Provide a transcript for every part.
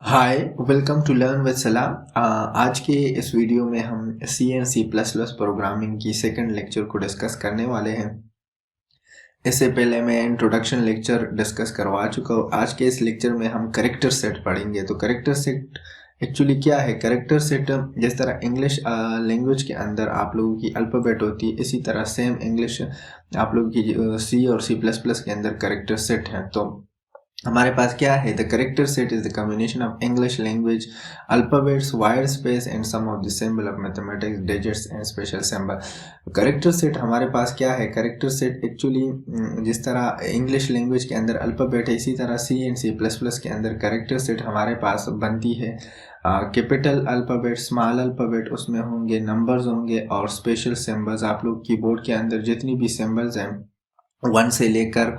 Hi, welcome to learn with Salam. आज के इस वीडियो में हम C and C plus plus programming की सेकंड लेक्चर को डिस्कस करने वाले हैं। इससे पहले मैं इंट्रोडक्शन लेक्चर डिस्कस करवा चुका हूँ। आज के इस लेक्चर में हम करेक्टर सेट पढ़ेंगे। तो करेक्टर सेट एक्चुअली क्या है? करेक्टर सेट जिस तरह इंग्लिश लैंग्वेज के अंदर आप लोगों की अल्फ़ाबेट होती है, इसी तरह सेम इंग्लिश आप लोगों की सी और सी प्लस प्लस के अंदर करेक्टर सेट हैं। तो हमारे पास क्या है? The character set is the combination of English language alphabets white space and some of the symbol of mathematics digits and special symbol. Character set हमारे पास क्या है? करेक्टर सेट एक्चुअली जिस तरह इंग्लिश लैंग्वेज के अंदर अल्फाबेट है, इसी तरह सी एंड सी प्लस प्लस के अंदर करेक्टर सेट हमारे पास बनती है। कैपिटल अल्फ़ाबेट, स्मॉल अल्फ़ाबेट, उसमें होंगे नंबर्स होंगे और स्पेशल सिंबल्स। आप लोग कीबोर्ड के अंदर जितनी भी सिंबल्स हैं 1 से लेकर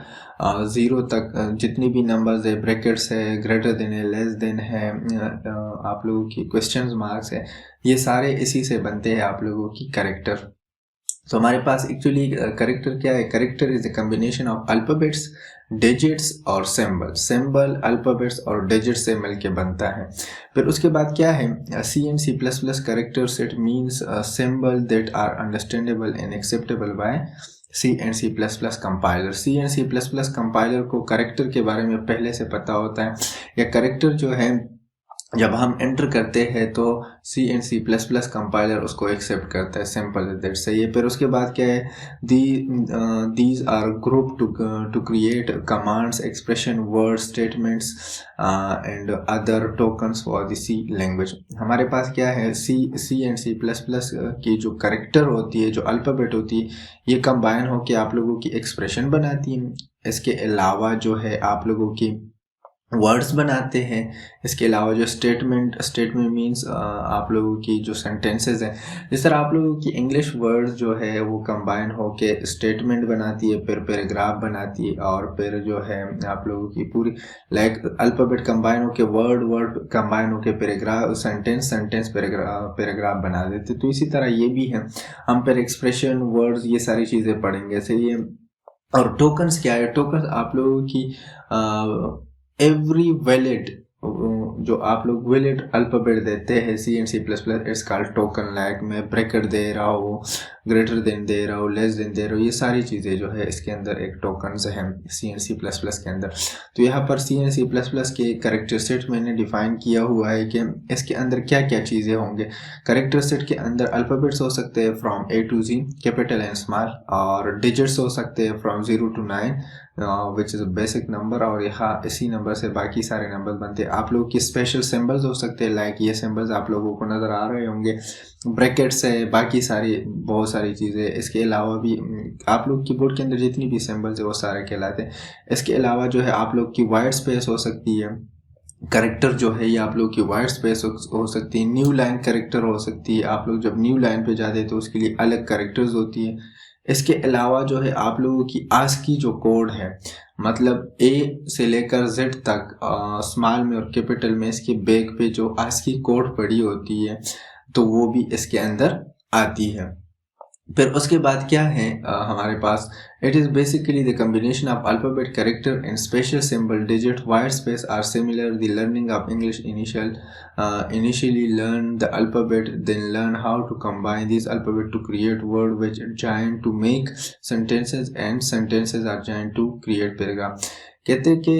0 तक जितनी भी नंबर्स है, ब्रैकेट्स है, ग्रेटर देन है, लेस देन है, आप लोगों की क्वेश्चन मार्क्स है, ये सारे इसी से बनते हैं आप लोगों की करेक्टर। तो हमारे पास एक्चुअली करेक्टर क्या है? Character is the combination of alphabets, digits और सिंबल। सिंबल अल्फ़ाबेट्स और डिजिट्स से मिलके बनता है। फिर उसके बाद क्या है? C and C plus plus character set means symbol that are understandable and acceptable by C and C plus plus compiler. C and C plus plus compiler को करेक्टर के बारे में पहले से पता होता है, या करेक्टर जो है जब हम एंटर करते हैं तो C and C plus plus compiler उसको एक्सेप्ट करता है। सिंपल इज दैट, सही है। फिर उसके बाद क्या है? These are group to create commands, expression, word, statements and other tokens for the C language. हमारे पास क्या है? C and C plus plus की जो करेक्टर होती है, जो अल्फ़ाबेट होती है, ये कंबाइन होकर आप लोगों की एक्सप्रेशन बनाती है। इसके अलावा जो है आप लोगों की वर्ड्स बनाते हैं। इसके अलावा जो स्टेटमेंट मीन्स आप लोगों की जो सेंटेंसेस हैं, जिस तरह आप लोगों की इंग्लिश वर्ड्स जो है वो कंबाइन होके स्टेटमेंट बनाती है, फिर पैराग्राफ बनाती है, और फिर जो है आप लोगों की पूरी लाइक अल्फ़ाबेट कंबाइन होके वर्ड कंबाइन होके पैराग्राफ, सेंटेंस पैराग्राफ बना देते। तो इसी तरह ये भी है। हम फिर एक्सप्रेशन, वर्ड्स, ये सारी चीज़ें पढ़ेंगे। ऐसे ये और टोकन्स क्या है? टोकन्स आप लोगों की एवरी वैलिड जो आप लोग वैलिड अल्फ़ाबेट देते हैं C and C plus plus, it's called token. Like मैं ब्रैकेट दे रहा हूँ, ग्रेटर देन दे रहा हूँ, लेस देन दे रहा हूँ, ये सारी चीज़ें जो है इसके अंदर एक टोकन्स हैं C and C plus plus के अंदर। तो यहाँ पर सी एंड सी प्लस प्लस के करेक्टर सेट मैंने डिफाइन किया हुआ है कि इसके अंदर क्या क्या चीज़ें होंगे। करेक्टर सेट के अंदर अल्फ़ाबेट्स हो सकते हैं from A to Z, capital and small, और डिजिट्स हो सकते हैं from 0 to 9 which is basic number, और यहाँ इसी नंबर से बाकी सारे नंबर बनते हैं। आप लोगों की स्पेशल सिंबल्स हो सकते हैं, लाइक ये सिंबल्स आप लोगों को नज़र आ रहे होंगे, ब्रैकेट्स है, बाकी सारी बहुत सारी चीज़ें। इसके अलावा भी आप लोग कीबोर्ड के अंदर जितनी भी सिंबल्स है वो सारे कहलाते हैं। इसके अलावा जो है आप लोग की वाइट स्पेस हो सकती है। करेक्टर जो है ये आप लोग की वाइट स्पेस हो सकती है। न्यू लाइन करेक्टर हो सकती है। आप लोग जब न्यू लाइन पे जाते हैं तो उसके लिए अलग करेक्टर्स होती है। इसके अलावा जो है आप लोगों की आस्की जो कोड है, मतलब ए से लेकर जेड तक स्मॉल में और कैपिटल में, इसके बैक पे जो आस्की कोड पड़ी होती है तो वो भी इसके अंदर आती है। फिर उसके बाद क्या है हमारे पास? It is basically the combination of alphabet, character and special symbol digit. White space are similar the learning of English initially learn the alphabet, then learn how to combine these alphabet to create word which are joined to make sentences, and sentences are joined to create paragraph। कहते हैं कि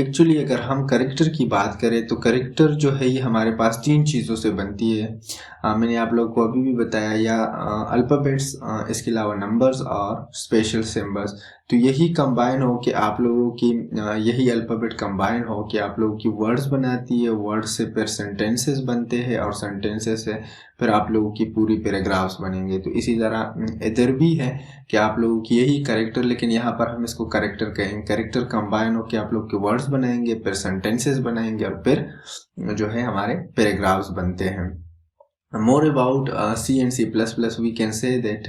actually अगर हम character की बात करें तो character जो है ये हमारे पास 3 चीज़ों से बनती है। मैंने आप लोगों को अभी भी बताया, या अल्फ़ाबेट्स, इसके अलावा नंबर्स और स्पेशल सिंबल्स। तो यही कंबाइन हो के आप लोगों की यही अल्फ़ाबेट कंबाइन हो के आप लोगों की वर्ड्स बनाती है। वर्ड्स से फिर सेंटेंसेस बनते हैं, और सेंटेंसेस से फिर आप लोगों की पूरी पैराग्राफ्स बनेंगे। तो इसी तरह इधर भी है कि आप लोगों की यही करेक्टर, लेकिन यहाँ पर हम इसको करेक्टर कहेंगे। करेक्टर कंबाइन हो के आप लोग के वर्ड्स बनाएंगे, फिर सेंटेंसेस बनाएंगे, और फिर जो है हमारे पैराग्राफ्स बनते हैं। More about C and C++, we can say that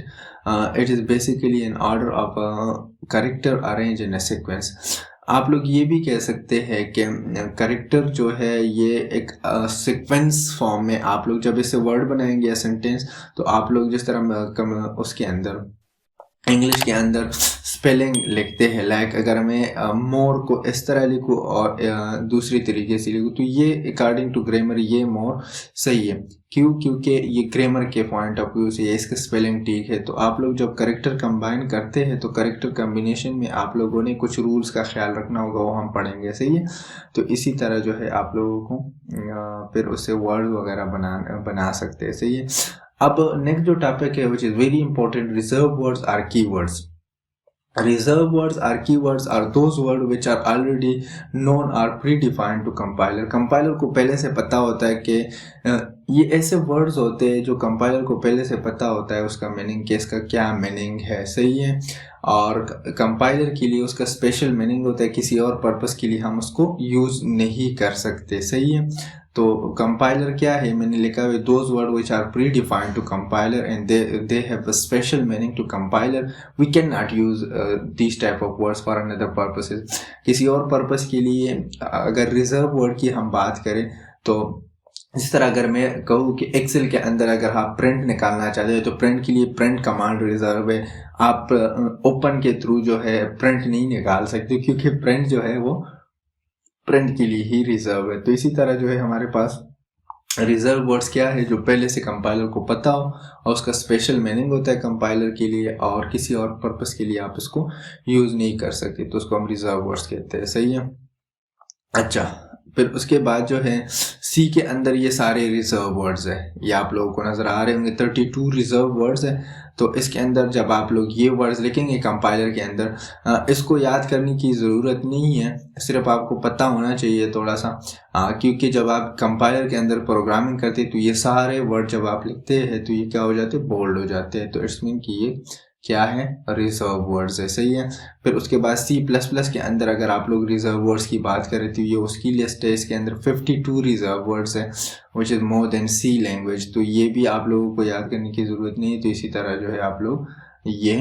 it is basically an order of character arranged in a sequence। आप लोग ये भी कह सकते हैं कि करेक्टर जो है ये एक सीक्वेंस फॉर्म में, आप लोग जब इसे वर्ड बनाएंगे या सेंटेंस, तो आप लोग जिस तरह उसके अंदर इंग्लिश के अंदर स्पेलिंग लिखते हैं, लाइक अगर मैं मोर को इस तरह लिखूँ और दूसरी तरीके से लिखूँ तो ये अकॉर्डिंग टू ग्रामर ये मोर सही है। क्यों? क्योंकि ये ग्रामर के पॉइंट ऑफ व्यू से ये इसका स्पेलिंग ठीक है। तो आप लोग जब करेक्टर कंबाइन करते हैं तो करेक्टर कम्बिनेशन में आप लोगों ने कुछ रूल्स का ख्याल रखना होगा, वो हम पढ़ेंगे, सही है। तो इसी तरह जो है आप लोगों को फिर उससे वर्ड वगैरह बना सकते हैं, सही है। अब नेक्स्ट जो टॉपिक है which is very important, reserved words or keywords. Reserved words are keywords are those words which are already known or predefined to compiler। Compiler को पहले से पता होता है कि ये ऐसे वर्ड्स होते हैं जो कंपाइलर को पहले से पता होता है उसका मीनिंग, कि इसका क्या मीनिंग है, सही है। और कंपाइलर के लिए उसका स्पेशल मीनिंग होता है, किसी और पर्पस के लिए हम उसको यूज़ नहीं कर सकते, सही है। तो कंपाइलर क्या है, मैंने लिखा हुआ those word which are predefined to compiler and they have a special meaning to compiler. We can not use this type of words for another purposes. किसी और पर्पस के लिए अगर रिजर्व वर्ड की हम बात करें तो इस तरह अगर मैं कहूँ कि एक्सेल के अंदर अगर आप प्रिंट निकालना चाहते हैं तो प्रिंट के लिए प्रिंट कमांड रिजर्व है। आप ओपन के थ्रू जो है प्रिंट नहीं निकाल सकते, क्योंकि प्रिंट जो है वो प्रिंट के लिए ही रिजर्व है। तो इसी तरह जो है हमारे पास रिजर्व वर्ड्स क्या है, जो पहले से कंपाइलर को पता हो और उसका स्पेशल मीनिंग होता है कंपाइलर के लिए और किसी और पर्पस के लिए आप इसको यूज नहीं कर सकते, तो उसको हम रिजर्व वर्ड्स कहते हैं, सही है। अच्छा, फिर उसके बाद जो है सी के अंदर ये सारे रिजर्व वर्ड्स है, ये आप लोगों को नजर आ रहे होंगे 32 रिजर्व वर्ड्स है। तो इसके अंदर जब आप लोग ये वर्ड्स लिखेंगे कंपाइलर के अंदर, इसको याद करने की ज़रूरत नहीं है, सिर्फ आपको पता होना चाहिए थोड़ा सा, क्योंकि जब आप कंपाइलर के अंदर प्रोग्रामिंग करते हैं तो ये सारे वर्ड जब आप लिखते हैं तो ये क्या हो जाते हैं, बोल्ड हो जाते हैं। तो इट्स मीन कि ये क्या है, रिजर्व वर्ड्स है, सही है। फिर उसके बाद C++ के अंदर अगर आप लोग रिजर्व वर्ड्स की बात करें तो ये उसकी लिस्ट है, इसके अंदर 52 रिजर्व वर्ड्स है which is more than C language. तो ये भी आप लोगों को याद करने की ज़रूरत नहीं है। तो इसी तरह जो है आप लोग ये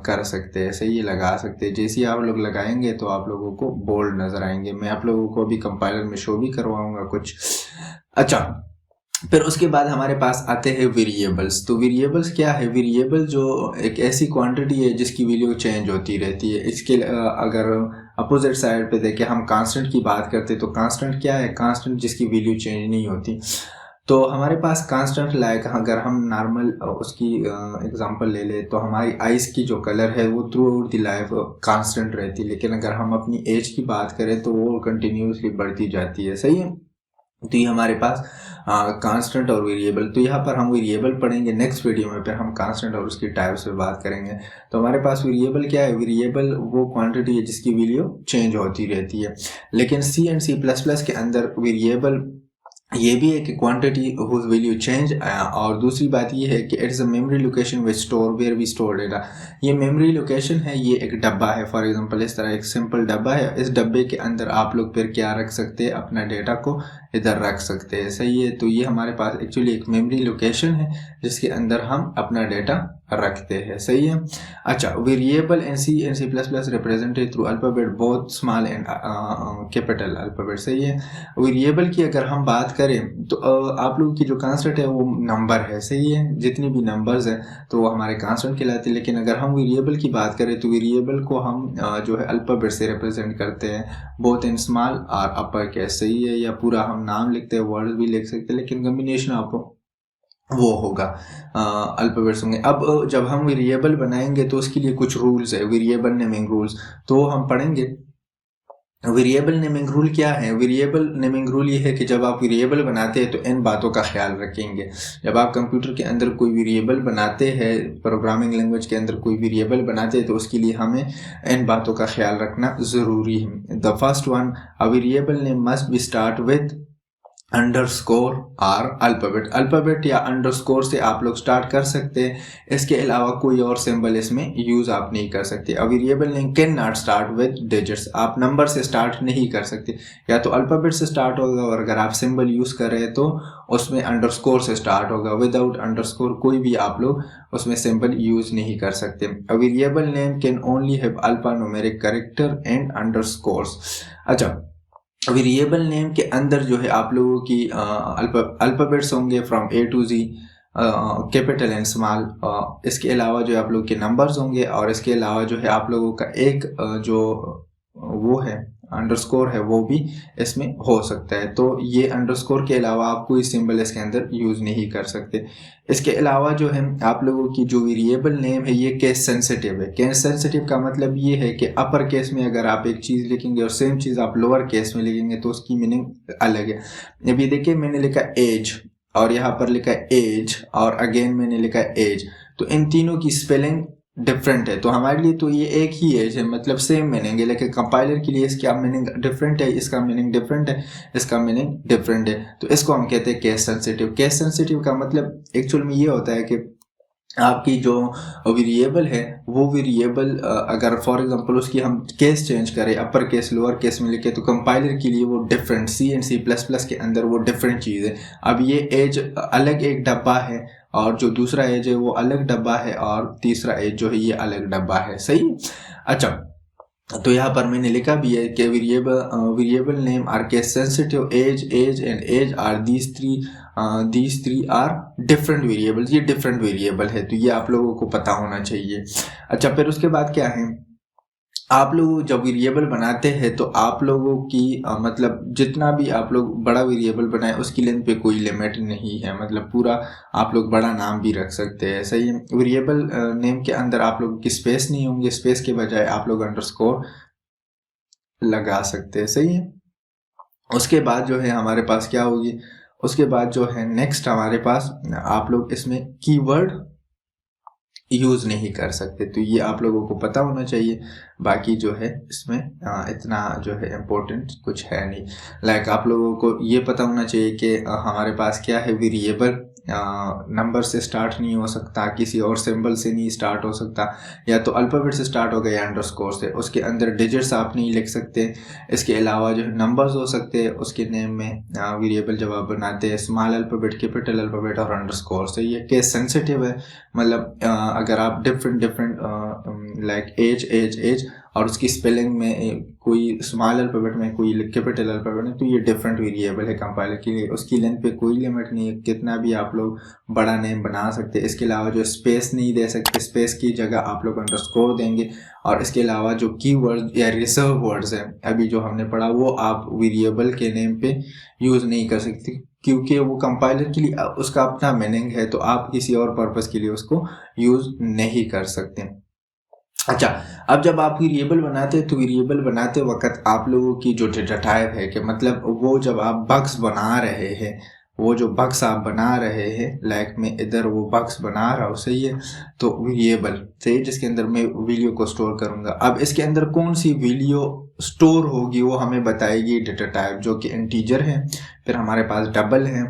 कर सकते हैं, सही है, लगा सकते हैं। जैसे ही आप लोग लगाएंगे तो आप लोगों को बोल्ड नज़र आएंगे। मैं आप लोगों को अभी कंपाइलर में शो भी करवाऊँगा कुछ। अच्छा, फिर उसके बाद हमारे पास आते हैं वेरिएबल्स। तो वेरिएबल्स क्या है, वेरिएबल जो एक ऐसी क्वांटिटी है जिसकी वैल्यू चेंज होती रहती है। इसके अगर अपोजिट साइड पे देखें, हम कांस्टेंट की बात करते हैं तो कांस्टेंट क्या है, कांस्टेंट जिसकी वैल्यू चेंज नहीं होती। तो हमारे पास कांस्टेंट लाइक अगर हम नॉर्मल उसकी एग्जांपल ले ले तो हमारी आइज़ की जो कलर है वो through out the life constant रहती है, लेकिन अगर हम अपनी एज की बात करें तो वो कंटिन्यूसली बढ़ती जाती है, सही है। तो ये हमारे पास कांस्टेंट और वेरिएबल। तो यहाँ पर हम वेरिएबल पढ़ेंगे नेक्स्ट वीडियो में, फिर हम कांस्टेंट और उसकी टाइप्स पे बात करेंगे। तो हमारे पास वेरिएबल क्या है, वेरिएबल वो क्वांटिटी है जिसकी वैल्यू चेंज होती रहती है। लेकिन C एंड C++ के अंदर वेरिएबल ये भी एक क्वांटिटी हुज वैल्यू चेंज। और दूसरी बात ये है कि it's a memory location which store where we store data. ये मेमोरी लोकेशन है, ये एक डब्बा है, फॉर एग्जांपल इस तरह एक सिंपल डब्बा है। इस डब्बे के अंदर आप लोग फिर क्या रख सकते हैं, अपना डेटा को इधर रख सकते हैं, सही है। तो ये हमारे पास एक्चुअली एक मेमोरी लोकेशन है जिसके अंदर हम अपना डेटा रखते हैं, सही है। अच्छा, variable in C and C++ represented through alphabet both small and capital alphabet, सही है। वेरिएबल की अगर हम बात करें तो आप लोगों की जो कांस्टेंट है वो नंबर है, सही है। जितनी भी नंबर्स है तो वो हमारे कांस्टेंट कहलाते हैं। लेकिन अगर हम वेरिएबल की बात करें तो वेरिएबल को हम जो है अल्फाबेट से रिप्रेजेंट करते हैं, बोथ इन स्मॉल और अपर केस, सही है। या पूरा हम नाम लिखते हैं, वर्ड भी लिख सकते हैं, लेकिन कम्बिनेशन आपको वो होगा, अल्फाबेट्स होंगे। अब जब हम वेरिएबल बनाएंगे तो उसके लिए कुछ रूल्स है, वेरिएबल नेमिंग रूल्स, तो हम पढ़ेंगे। वेरिएबल नेमिंग रूल क्या है, वेरिएबल नेमिंग रूल ये है कि जब आप वेरिएबल बनाते हैं तो इन बातों का ख्याल रखेंगे। जब आप कंप्यूटर के अंदर कोई वेरिएबल बनाते हैं, प्रोग्रामिंग लैंग्वेज के अंदर कोई वेरिएबल बनाते हैं, तो उसके लिए हमें इन बातों का ख्याल रखना ज़रूरी है। The first one, a variable name must be start with underscore और अल्फ़ाबेट या अंडरस्कोर से आप लोग स्टार्ट कर सकते हैं। इसके अलावा कोई और सिंबल इसमें यूज़ आप नहीं कर सकते। A variable name can not start with digits, आप नंबर से स्टार्ट नहीं कर सकते, या तो अल्फ़ाबेट से स्टार्ट होगा और अगर आप सिंबल यूज़ कर रहे हैं तो उसमें अंडरस्कोर से स्टार्ट होगा। विदाउट अंडरस्कोर कोई भी आप लोग उसमें सिंबल यूज़ नहीं कर सकते। A variable name can only have alpha numeric character and underscores. अच्छा, वेरिएबल नेम के अंदर जो है आप लोगों की अल्फ़ाबेट्स होंगे from A to Z। Capital and small, इसके अलावा जो है आप लोग के नंबर्स होंगे, और इसके अलावा जो है आप लोगों का एक जो वो है अंडरस्कोर है वो भी इसमें हो सकता है। तो ये अंडरस्कोर के अलावा आप कोई सिंबल इसके अंदर यूज़ नहीं कर सकते। इसके अलावा जो है आप लोगों की जो वेरिएबल नेम है ये केस सेंसिटिव है। केस सेंसिटिव का मतलब ये है कि अपर केस में अगर आप एक चीज़ लिखेंगे और सेम चीज़ आप लोअर केस में लिखेंगे तो उसकी मीनिंग अलग है। अभी देखिए मैंने लिखा एज और यहाँ पर लिखा एज और अगेन मैंने लिखा एज, तो इन तीनों की स्पेलिंग डिफरेंट है। तो हमारे लिए तो ये एक ही एज है, मतलब सेम मीनिंग है, लेकिन कंपाइलर के लिए इसका मीनिंग डिफरेंट है, इसका मीनिंग डिफरेंट है, इसका मीनिंग डिफरेंट है। तो इसको हम कहते हैं केस सेंसिटिव। केस सेंसिटिव का मतलब एक्चुअल में ये होता है कि आपकी जो वेरिएबल है वो वेरिएबल अगर फॉर एग्जांपल उसकी हम केस चेंज करें, अपर केस लोअर केस में लिखे, तो कंपाइलर के लिए वो डिफरेंट, सी एंड C++ के अंदर वो डिफरेंट चीज़ है। अब ये एज अलग एक डब्बा है और जो दूसरा एज है वो अलग डब्बा है और तीसरा एज जो है ये अलग डब्बा है। सही। अच्छा, तो यहाँ पर मैंने लिखा भी है कि variable name are case sensitive, age and age are these three are different variables. ये डिफरेंट वेरिएबल है, तो ये आप लोगों को पता होना चाहिए। अच्छा, फिर उसके बाद क्या है, आप लोग जब वेरिएबल बनाते हैं तो आप लोगों की मतलब जितना भी आप लोग बड़ा वेरिएबल बनाए उसकी लेंथ पे कोई लिमिट नहीं है, मतलब पूरा आप लोग बड़ा नाम भी रख सकते हैं। सही है। वेरिएबल नेम के अंदर आप लोगों की स्पेस नहीं होंगे, स्पेस के बजाय आप लोग अंडरस्कोर लगा सकते हैं। सही है। उसके बाद जो है हमारे पास क्या होगी, उसके बाद जो है नेक्स्ट हमारे पास आप लोग इसमें कीवर्ड यूज़ नहीं कर सकते, तो ये आप लोगों को पता होना चाहिए। बाकी जो है इसमें इतना जो है इम्पोर्टेंट कुछ है नहीं। लाइक आप लोगों को ये पता होना चाहिए कि हमारे पास क्या है, वेरिएबल नंबर से स्टार्ट नहीं हो सकता, किसी और सिंबल से नहीं स्टार्ट हो सकता, या तो अल्फ़ाबेट से स्टार्ट होगा या अंडरस्कोर से। उसके अंदर डिजिट्स आप नहीं लिख सकते। इसके अलावा जो है नंबर्स हो सकते हैं उसके नेम में, वेरिएबल जब आप बनाते हैं, स्मॉल अल्फ़ाबेट, कैपिटल अल्फ़ाबेट और अंडरस्कोर से। ये केस सेंसिटिव है, मतलब अगर आप डिफरेंट लाइक एज और उसकी स्पेलिंग में कोई स्मॉल अल्फ़ाबेट में कोई कैपिटल अल्फ़ाबेट में, तो ये डिफरेंट वेरिएबल है कंपाइलर के लिए। उसकी लेंथ पे कोई लिमिट नहीं है, कितना भी आप लोग बड़ा नेम बना सकते हैं। इसके अलावा जो स्पेस नहीं दे सकते, स्पेस की जगह आप लोग अंडरस्कोर देंगे। और इसके अलावा जो कीवर्ड या रिजर्व वर्ड्स हैं अभी जो हमने पढ़ा, वो आप वेरिएबल के नेम पे यूज़ नहीं कर सकते, क्योंकि वो कंपाइलर के लिए उसका अपना मीनिंग है, तो आप किसी और पर्पस के लिए उसको यूज़ नहीं कर सकते। अच्छा, अब जब आप वेरिएबल बनाते हैं तो वेरिएबल बनाते वक्त आप लोगों की जो डेटा टाइप है, कि मतलब वो जब आप बक्स बना रहे हैं, वो जो बक्स आप बना रहे हैं, लाइक मैं इधर वो बक्स बना रहा हूँ, सही है, तो वेरिएबल सही, जिसके अंदर मैं वैल्यू को स्टोर करूँगा। अब इसके अंदर कौन सी वैल्यू स्टोर होगी वो हमें बताएगी डेटा टाइप, जो कि इंटीजर है, फिर हमारे पास डबल है,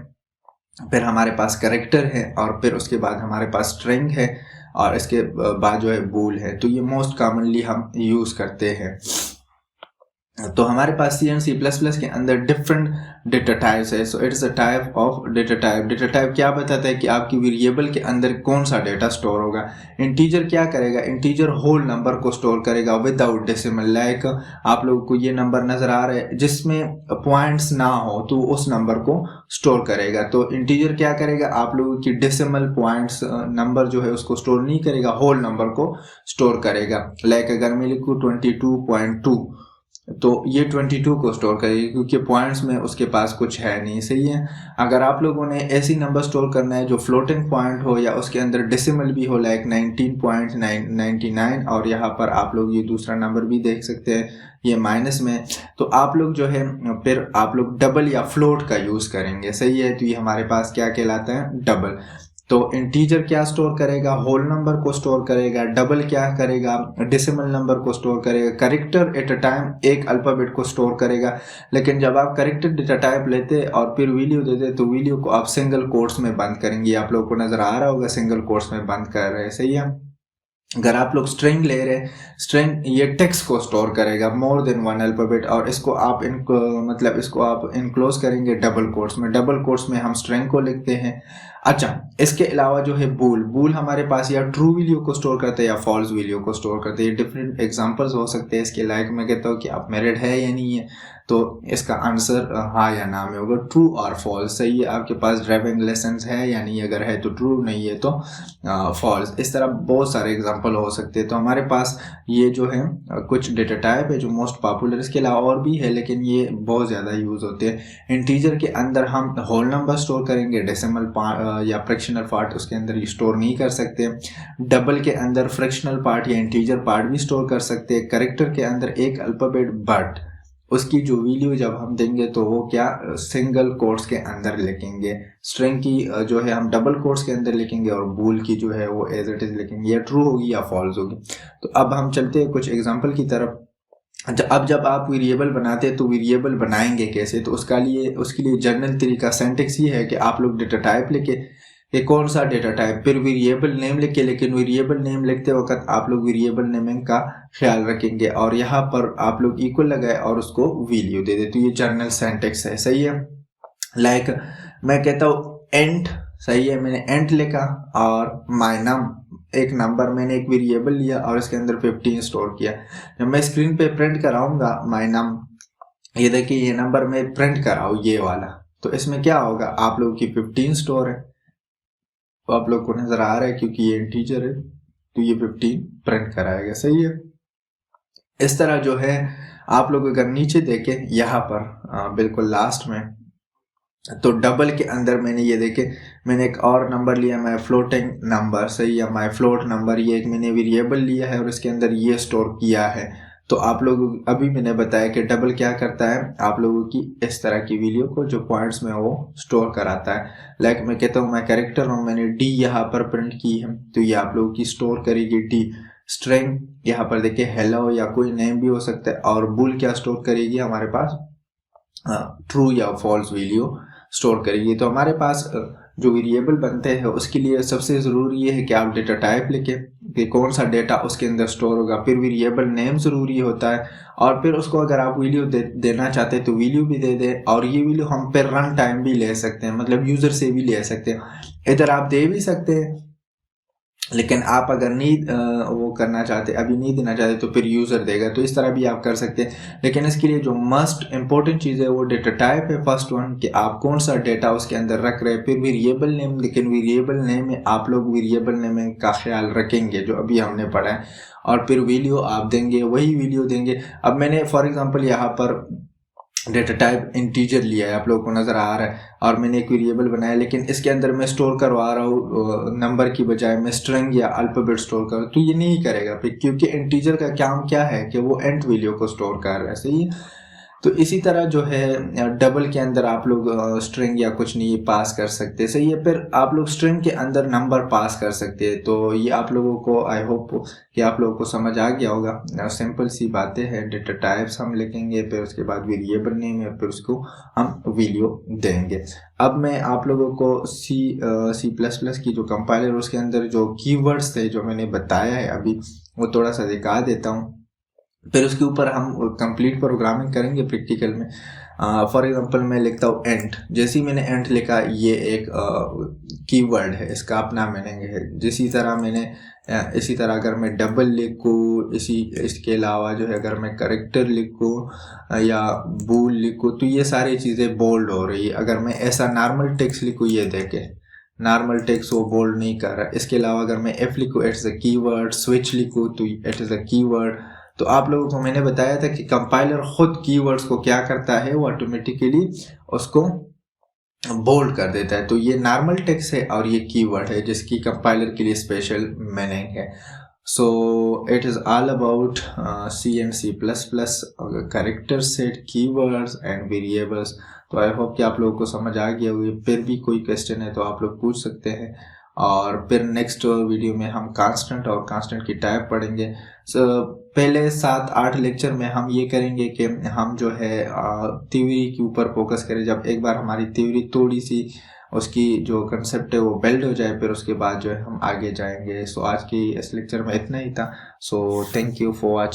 फिर हमारे पास कैरेक्टर है, और फिर उसके बाद हमारे पास स्ट्रिंग है, और इसके बाद जो है बूल है। तो ये मोस्ट कॉमनली हम यूज़ करते हैं। तो हमारे पास C एंड C++ के अंदर डिफरेंट डेटा टाइप्स है। So it's a type of data type. Data type क्या बताता है कि आपकी वेरिएबल के अंदर कौन सा डेटा स्टोर होगा। इंटीजर क्या करेगा, इंटीजर होल नंबर को स्टोर करेगा विदाउट डेसिमल। लाइक आप लोगों को ये नंबर नजर आ रहा है जिसमें पॉइंट्स ना हो, तो उस नंबर को स्टोर करेगा। तो इंटीजर क्या करेगा, आप लोगों की डेसिमल पॉइंट्स नंबर जो है उसको स्टोर नहीं करेगा, होल नंबर को स्टोर करेगा। लाइक अगर मैं लिखूँ 22.2, तो ये 22 को स्टोर करेगी, क्योंकि पॉइंट्स में उसके पास कुछ है नहीं। सही है। अगर आप लोगों ने ऐसी नंबर स्टोर करना है जो फ्लोटिंग पॉइंट हो या उसके अंदर डेसिमल भी हो, लाइक 19.99, और यहाँ पर आप लोग ये दूसरा नंबर भी देख सकते हैं, ये माइनस में, तो आप लोग जो है फिर आप लोग डबल या फ्लोट का यूज़ करेंगे। सही है। तो ये हमारे पास क्या कहलाता है, डबल। तो इंटीजर क्या स्टोर करेगा, होल नंबर को स्टोर करेगा। डबल क्या करेगा, डेसिमल नंबर को स्टोर करेगा। कैरेक्टर एट अ टाइम एक अल्फाबेट को स्टोर करेगा। लेकिन जब आप कैरेक्टर डेटा टाइप लेते और फिर वैल्यू देते, तो वैल्यू को आप सिंगल कोट्स में बंद करेंगे। आप लोगों को नजर आ रहा होगा सिंगल कोट्स में बंद कर रहे हैं। सही है। अगर आप लोग स्ट्रिंग ले रहे हैं, स्ट्रिंग ये टेक्स्ट को स्टोर करेगा, मोर देन वन अल्फाबेट, और इसको आप इसको आप इनक्लोज करेंगे डबल कोट्स में। डबल कोट्स में हम स्ट्रिंग को लिखते हैं। अच्छा, इसके अलावा जो है बूल हमारे पास या ट्रू वैल्यू को स्टोर करते हैं या फॉल्स वैल्यू को स्टोर करते हैं। डिफरेंट एग्जांपल्स हो सकते हैं इसके। लाइक मैं कहता हूँ कि आप मैरिड है या नहीं है, तो इसका आंसर हाँ या ना में होगा, ट्रू और फॉल्स। सही है, आपके पास ड्राइविंग लाइसेंस है या नहीं, अगर है तो ट्रू, नहीं है तो फॉल्स। इस तरह बहुत सारे एग्जांपल हो सकते हैं। तो हमारे पास ये जो है कुछ डेटा टाइप है जो मोस्ट पॉपुलर, इसके अलावा और भी है लेकिन ये बहुत ज़्यादा यूज़ होते हैं। इंटीजर के अंदर हम होल नंबर स्टोर करेंगे, डेसिमल या फ्रैक्शनल पार्ट उसके अंदर स्टोर नहीं कर सकते। डबल के अंदर फ्रैक्शनल पार्ट या इंटीजर पार्ट भी स्टोर कर सकते हैं। कैरेक्टर के अंदर एक अल्फाबेट बट उसकी जो वैल्यू जब हम देंगे तो वो क्या सिंगल कोट्स के अंदर लिखेंगे। स्ट्रिंग की जो है हम डबल कोट्स के अंदर लिखेंगे और बूल की जो है वो एज इट इज लिखेंगे। या ट्रू होगी या फॉल्स होगी। तो अब हम चलते हैं कुछ एग्जांपल की तरफ। अब जब आप वेरिएबल बनाते हैं तो वेरिएबल बनाएंगे कैसे, तो उसके लिए जनरल तरीका सिंटैक्स ये है कि आप लोग डेटा टाइप लिखे ये कौन सा डेटा टाइप, फिर वेरिएबल नेम लिखे, लेकिन वेरिएबल नेम लिखते वक्त आप लोग वेरिएबल नेमिंग का ख्याल रखेंगे और यहाँ पर आप लोग इक्वल लगाए और उसको वैल्यू दे दे। तो ये जनरल सिंटैक्स है। सही है। लाइक मैं कहता हूँ एंट, सही है, मैंने एंट लिखा और माय नम, एक नंबर मैंने एक वेरिएबल लिया और इसके अंदर 15 स्टोर किया। जब मैं स्क्रीन पे प्रिंट कराऊंगा माय नम, ये देखिए ये नंबर मैं प्रिंट कराऊँ ये वाला, तो इसमें क्या होगा, आप लोगों की 15 स्टोर है। तो आप लोग को नजर आ रहा है क्योंकि ये इंटीजर है तो ये 15 प्रिंट कराएगा। सही है। इस तरह जो है आप लोग अगर नीचे देखें यहाँ पर बिल्कुल लास्ट में, तो डबल के अंदर मैंने ये देखे मैंने एक और नंबर लिया, माई फ्लोटिंग नंबर, सही है, माई फ्लोट नंबर, ये एक मैंने वेरिएबल लिया है और इसके अंदर ये स्टोर किया है। तो आप लोग अभी मैंने बताया कि डबल क्या करता है, आप लोगों की इस तरह की वैल्यू को जो पॉइंट्स में वो स्टोर कराता है। लाइक मैं कहता हूँ मैं कैरेक्टर हूँ, मैंने डी यहाँ पर प्रिंट की है तो ये आप लोगों की स्टोर करेगी डी। स्ट्रिंग यहाँ पर देखिए हेलो या कोई नेम भी हो सकता है। और बुल क्या स्टोर करेगी हमारे पास, ट्रू या फॉल्स वैल्यू स्टोर करेगी। तो हमारे पास जो वेरिएबल बनते हैं उसके लिए सबसे ज़रूरी ये है कि आप डेटा टाइप लिखें कि कौन सा डेटा उसके अंदर स्टोर होगा। फिर वेरिएबल नेम ज़रूरी होता है और फिर उसको अगर आप वैल्यू देना चाहते हैं तो वैल्यू भी दे दें। और ये वैल्यू हम फिर रन टाइम भी ले सकते हैं, मतलब यूज़र से भी ले सकते हैं। इधर आप दे भी सकते हैं लेकिन आप अगर नहीं वो करना चाहते, अभी नहीं देना चाहते तो फिर यूज़र देगा। तो इस तरह भी आप कर सकते हैं। लेकिन इसके लिए जो मस्ट इम्पोर्टेंट चीज़ है वो डेटा टाइप है फर्स्ट वन, कि आप कौन सा डेटा उसके अंदर रख रहे हैं। फिर वेरिएबल नेम, लेकिन वेरिएबल नेम में आप लोग वेरिएबल नेम का ख्याल रखेंगे जो अभी हमने पढ़ा है। और फिर वैल्यू आप देंगे, वही वैल्यू देंगे। अब मैंने फॉर एग्जाम्पल यहाँ पर डेटा टाइप इंटीजर लिया है, आप लोगों को नज़र आ रहा है, और मैंने एक वेरिएबल बनाया लेकिन इसके अंदर मैं स्टोर करवा रहा हूँ नंबर की बजाय मैं स्ट्रिंग या अल्फाबेट स्टोर कर, तो ये नहीं करेगा फिर, क्योंकि इंटीजर का काम क्या है कि वो एंड वैल्यू को स्टोर कर रहा है। सही है। तो इसी तरह जो है डबल के अंदर आप लोग स्ट्रिंग या कुछ नहीं पास कर सकते। सही है। फिर आप लोग स्ट्रिंग के अंदर नंबर पास कर सकते हैं। तो ये आप लोगों को आई होप कि आप लोगों को समझ आ गया होगा। सिंपल सी बातें हैं, डेटा टाइप्स हम लिखेंगे, फिर उसके बाद वेरिएबल नेम है, फिर उसको हम वैल्यू देंगे। अब मैं आप लोगों को C++ की जो कंपाइलर उसके अंदर जो कीवर्ड्स थे जो मैंने बताया है अभी, वो थोड़ा सा दिखा देता हूँ। फिर उसके ऊपर हम कंप्लीट प्रोग्रामिंग करेंगे प्रैक्टिकल में। फॉर एग्जांपल मैं लिखता हूँ एंट, जैसे ही मैंने एंट लिखा ये एक कीवर्ड है, इसका अपना मीनिंग है। इसी तरह अगर मैं डबल लिखूँ, इसके अलावा जो है अगर मैं करेक्टर लिखूँ या बूल लिखूँ तो ये सारी चीज़ें बोल्ड हो रही है। अगर मैं ऐसा नॉर्मल टेक्स्ट लिखूँ, ये देखें नॉर्मल टेक्स्ट वो बोल्ड नहीं कर रहा। इसके अलावा अगर मैं एफ लिखूँ इट्स अ कीवर्ड, स्विच लिखूँ तो इट इज़ अ कीवर्ड। तो आप लोगों को मैंने बताया था कि कंपाइलर खुद कीवर्ड्स को क्या करता है, वो ऑटोमेटिकली उसको बोल्ड कर देता है। तो ये नॉर्मल टेक्स्ट है और ये कीवर्ड है जिसकी कंपाइलर के लिए स्पेशल मीनिंग है। So it is all about C and C++ character set, keywords and variables. तो आई होप कि आप लोगों को समझ आ गया होगी। फिर भी कोई क्वेश्चन है तो आप लोग पूछ सकते हैं। और फिर नेक्स्ट वीडियो में हम कांस्टेंट और कांस्टेंट की टाइप पढ़ेंगे। पहले 7-8 लेक्चर में हम ये करेंगे कि हम जो है थ्योरी के ऊपर फोकस करें। जब एक बार हमारी थ्योरी थोड़ी सी उसकी जो कंसेप्ट है वो बिल्ड हो जाए, फिर उसके बाद जो है हम आगे जाएंगे। सो आज की इस लेक्चर में इतना ही था। So thank you for watching.